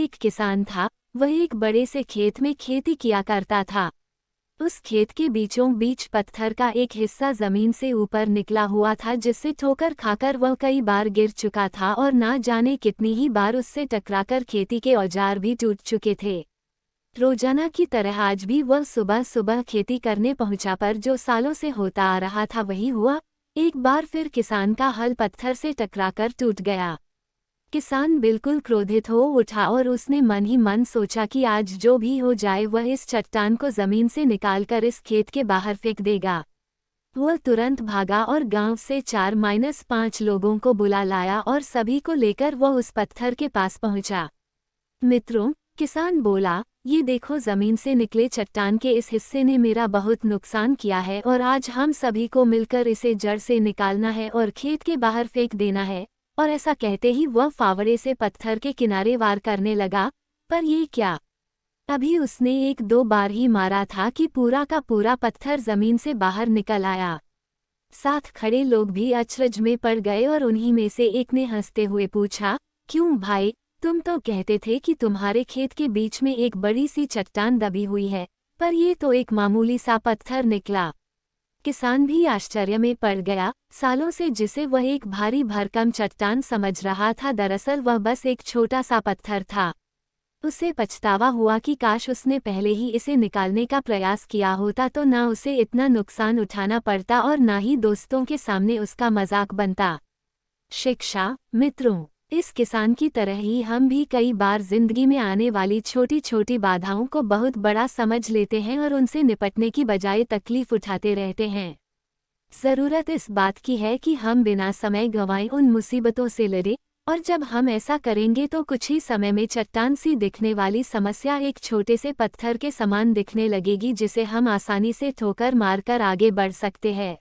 एक किसान था। वह एक बड़े से खेत में खेती किया करता था। उस खेत के बीचों बीच पत्थर का एक हिस्सा जमीन से ऊपर निकला हुआ था, जिससे ठोकर खाकर वह कई बार गिर चुका था और ना जाने कितनी ही बार उससे टकराकर खेती के औजार भी टूट चुके थे। रोजाना की तरह आज भी वह सुबह सुबह खेती करने पहुंचा, पर जो सालों से होता आ रहा था वही हुआ। एक बार फिर किसान का हल पत्थर से टकराकर टूट गया। किसान बिल्कुल क्रोधित हो उठा और उसने मन ही मन सोचा कि आज जो भी हो जाए वह इस चट्टान को जमीन से निकालकर इस खेत के बाहर फेंक देगा। वह तुरंत भागा और गांव से 4-5 लोगों को बुला लाया और सभी को लेकर वह उस पत्थर के पास पहुंचा। मित्रों, किसान बोला, ये देखो, जमीन से निकले चट्टान के इस हिस्से ने मेरा बहुत नुकसान किया है और आज हम सभी को मिलकर इसे जड़ से निकालना है और खेत के बाहर फेंक देना है। और ऐसा कहते ही वह फावड़े से पत्थर के किनारे वार करने लगा। पर ये क्या? अभी उसने 1-2 बार ही मारा था कि पूरा का पूरा पत्थर जमीन से बाहर निकल आया। साथ खड़े लोग भी अचरज में पड़ गए और उन्हीं में से एक ने हंसते हुए पूछा, क्यों भाई, तुम तो कहते थे कि तुम्हारे खेत के बीच में एक बड़ी सी चट्टान दबी हुई है, पर ये तो एक मामूली सा पत्थर निकला। किसान भी आश्चर्य में पड़ गया। सालों से जिसे वह एक भारी भरकम चट्टान समझ रहा था, दरअसल वह बस एक छोटा सा पत्थर था। उसे पछतावा हुआ कि काश उसने पहले ही इसे निकालने का प्रयास किया होता, तो ना उसे इतना नुकसान उठाना पड़ता और ना ही दोस्तों के सामने उसका मजाक बनता। शिक्षा। मित्रों, इस किसान की तरह ही हम भी कई बार जिंदगी में आने वाली छोटी छोटी बाधाओं को बहुत बड़ा समझ लेते हैं और उनसे निपटने की बजाय तकलीफ उठाते रहते हैं। ज़रूरत इस बात की है कि हम बिना समय गंवाए उन मुसीबतों से लड़ें, और जब हम ऐसा करेंगे तो कुछ ही समय में चट्टान सी दिखने वाली समस्या एक छोटे से पत्थर के समान दिखने लगेगी, जिसे हम आसानी से ठोकर मारकर आगे बढ़ सकते हैं।